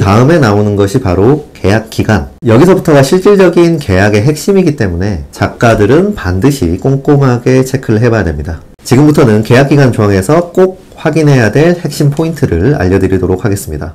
다음에 나오는 것이 바로 계약 기간. 여기서부터가 실질적인 계약의 핵심이기 때문에 작가들은 반드시 꼼꼼하게 체크를 해봐야 됩니다. 지금부터는 계약 기간 조항에서 꼭 확인해야 될 핵심 포인트를 알려드리도록 하겠습니다.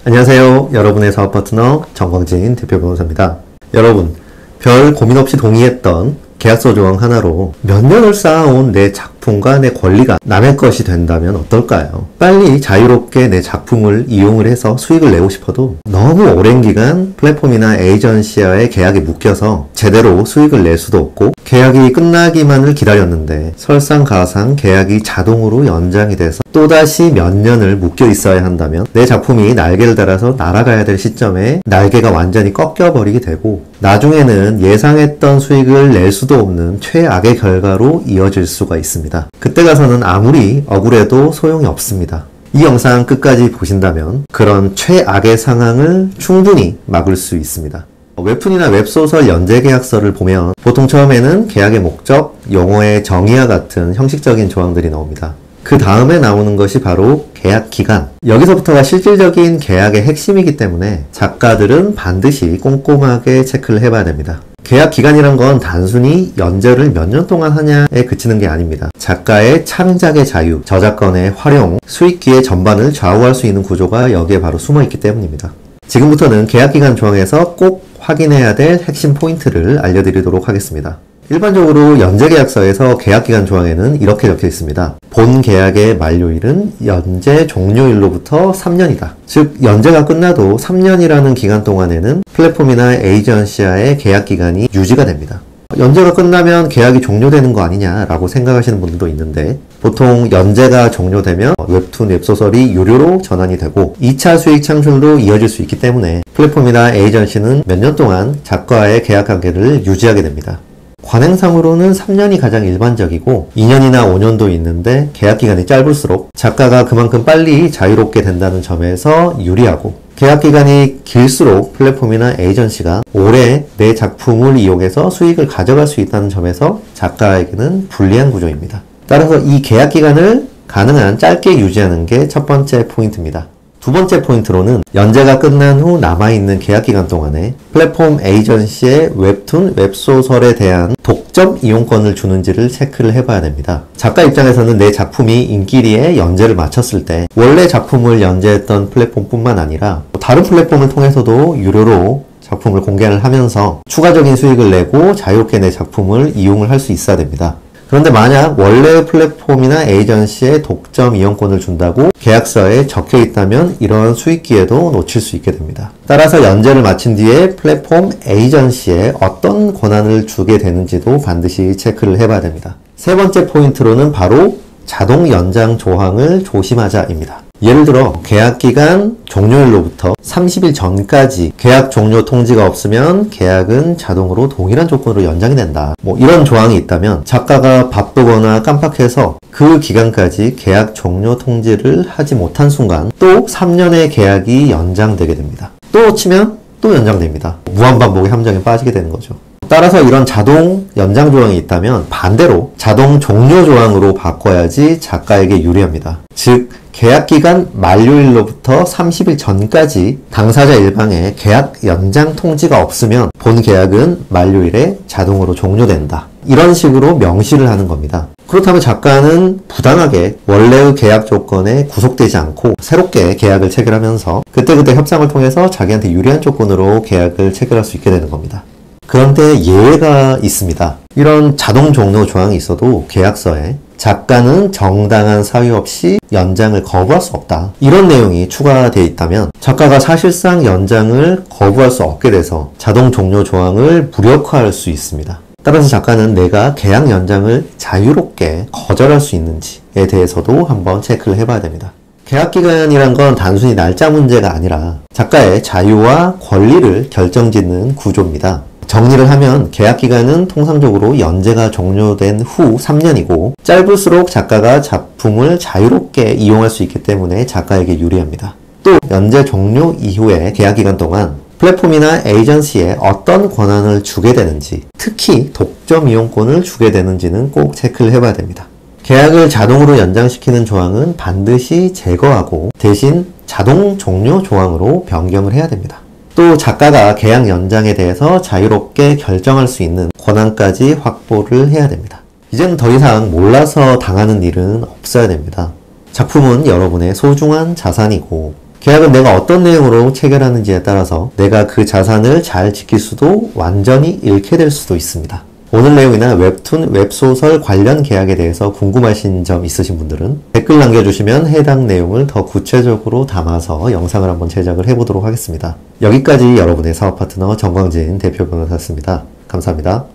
안녕하세요. 여러분의 사업 파트너 정광진 대표 변호사입니다. 여러분, 별 고민 없이 동의했던 계약서 조항 하나로 몇 년을 쌓아온 내 작품과 내 권리가 남의 것이 된다면 어떨까요? 빨리 자유롭게 내 작품을 이용을 해서 수익을 내고 싶어도 너무 오랜 기간 플랫폼이나 에이전시와의 계약에 묶여서 제대로 수익을 낼 수도 없고, 계약이 끝나기만을 기다렸는데 설상가상 계약이 자동으로 연장이 돼서 또다시 몇 년을 묶여 있어야 한다면 내 작품이 날개를 달아서 날아가야 될 시점에 날개가 완전히 꺾여버리게 되고, 나중에는 예상했던 수익을 낼 수도 없는 최악의 결과로 이어질 수가 있습니다. 그때 가서는 아무리 억울해도 소용이 없습니다. 이 영상 끝까지 보신다면 그런 최악의 상황을 충분히 막을 수 있습니다. 웹툰이나 웹소설 연재계약서를 보면 보통 처음에는 계약의 목적, 용어의 정의와 같은 형식적인 조항들이 나옵니다. 그 다음에 나오는 것이 바로 계약 기간. 여기서부터가 실질적인 계약의 핵심이기 때문에 작가들은 반드시 꼼꼼하게 체크를 해봐야 됩니다. 계약 기간이란 건 단순히 연재를 몇 년 동안 하냐에 그치는 게 아닙니다. 작가의 창작의 자유, 저작권의 활용, 수익기의 전반을 좌우할 수 있는 구조가 여기에 바로 숨어 있기 때문입니다. 지금부터는 계약 기간 조항에서 꼭 확인해야 될 핵심 포인트를 알려드리도록 하겠습니다. 일반적으로 연재계약서에서 계약기간 조항에는 이렇게 적혀 있습니다. 본 계약의 만료일은 연재 종료일로부터 3년이다. 즉, 연재가 끝나도 3년이라는 기간 동안에는 플랫폼이나 에이전시와의 계약기간이 유지가 됩니다. 연재가 끝나면 계약이 종료되는 거 아니냐라고 생각하시는 분들도 있는데, 보통 연재가 종료되면 웹툰, 웹소설이 유료로 전환이 되고 2차 수익 창출도 이어질 수 있기 때문에 플랫폼이나 에이전시는 몇 년 동안 작가와의 계약 관계를 유지하게 됩니다. 관행상으로는 3년이 가장 일반적이고 2년이나 5년도 있는데 계약기간이 짧을수록 작가가 그만큼 빨리 자유롭게 된다는 점에서 유리하고, 계약기간이 길수록 플랫폼이나 에이전시가 오래 내 작품을 이용해서 수익을 가져갈 수 있다는 점에서 작가에게는 불리한 구조입니다. 따라서 이 계약기간을 가능한 짧게 유지하는 게 첫 번째 포인트입니다. 두 번째 포인트로는 연재가 끝난 후 남아있는 계약기간 동안에 플랫폼 에이전시의 웹툰, 웹소설에 대한 독점 이용권을 주는지를 체크를 해봐야 됩니다. 작가 입장에서는 내 작품이 인기리에 연재를 마쳤을 때 원래 작품을 연재했던 플랫폼뿐만 아니라 다른 플랫폼을 통해서도 유료로 작품을 공개를 하면서 추가적인 수익을 내고 자유롭게 내 작품을 이용을 할 수 있어야 됩니다. 그런데 만약 원래 플랫폼이나 에이전시에 독점 이용권을 준다고 계약서에 적혀 있다면 이런 수익 기회도 놓칠 수 있게 됩니다. 따라서 연재를 마친 뒤에 플랫폼 에이전시에 어떤 권한을 주게 되는지도 반드시 체크를 해봐야 됩니다. 세 번째 포인트로는 바로 자동 연장 조항을 조심하자입니다. 예를 들어 계약기간 종료일로부터 30일 전까지 계약 종료 통지가 없으면 계약은 자동으로 동일한 조건으로 연장이 된다. 이런 조항이 있다면 작가가 바쁘거나 깜빡해서 그 기간까지 계약 종료 통지를 하지 못한 순간 또 3년의 계약이 연장되게 됩니다. 또 놓치면 또 연장됩니다. 무한반복의 함정에 빠지게 되는 거죠. 따라서 이런 자동 연장 조항이 있다면 반대로 자동 종료 조항으로 바꿔야지 작가에게 유리합니다. 즉, 계약기간 만료일로부터 30일 전까지 당사자 일방에 계약 연장 통지가 없으면 본 계약은 만료일에 자동으로 종료된다. 이런 식으로 명시를 하는 겁니다. 그렇다면 작가는 부당하게 원래의 계약 조건에 구속되지 않고 새롭게 계약을 체결하면서 그때그때 협상을 통해서 자기한테 유리한 조건으로 계약을 체결할 수 있게 되는 겁니다. 그런데 예외가 있습니다. 이런 자동 종료 조항이 있어도 계약서에 작가는 정당한 사유 없이 연장을 거부할 수 없다, 이런 내용이 추가되어 있다면 작가가 사실상 연장을 거부할 수 없게 돼서 자동 종료 조항을 무력화할 수 있습니다. 따라서 작가는 내가 계약 연장을 자유롭게 거절할 수 있는지에 대해서도 한번 체크를 해봐야 됩니다. 계약기간이란 건 단순히 날짜 문제가 아니라 작가의 자유와 권리를 결정짓는 구조입니다. 정리를 하면 계약기간은 통상적으로 연재가 종료된 후 3년이고 짧을수록 작가가 작품을 자유롭게 이용할 수 있기 때문에 작가에게 유리합니다. 또 연재 종료 이후의 계약기간 동안 플랫폼이나 에이전시에 어떤 권한을 주게 되는지, 특히 독점 이용권을 주게 되는지는 꼭 체크를 해봐야 됩니다. 계약을 자동으로 연장시키는 조항은 반드시 제거하고 대신 자동 종료 조항으로 변경을 해야 됩니다. 또 작가가 계약 연장에 대해서 자유롭게 결정할 수 있는 권한까지 확보를 해야 됩니다. 이제는 더 이상 몰라서 당하는 일은 없어야 됩니다. 작품은 여러분의 소중한 자산이고 계약은 내가 어떤 내용으로 체결하는지에 따라서 내가 그 자산을 잘 지킬 수도 완전히 잃게 될 수도 있습니다. 오늘 내용이나 웹툰, 웹소설 관련 계약에 대해서 궁금하신 점 있으신 분들은 댓글 남겨주시면 해당 내용을 더 구체적으로 담아서 영상을 한번 제작을 해보도록 하겠습니다. 여기까지 여러분의 사업 파트너 정광진 대표 변호사였습니다. 감사합니다.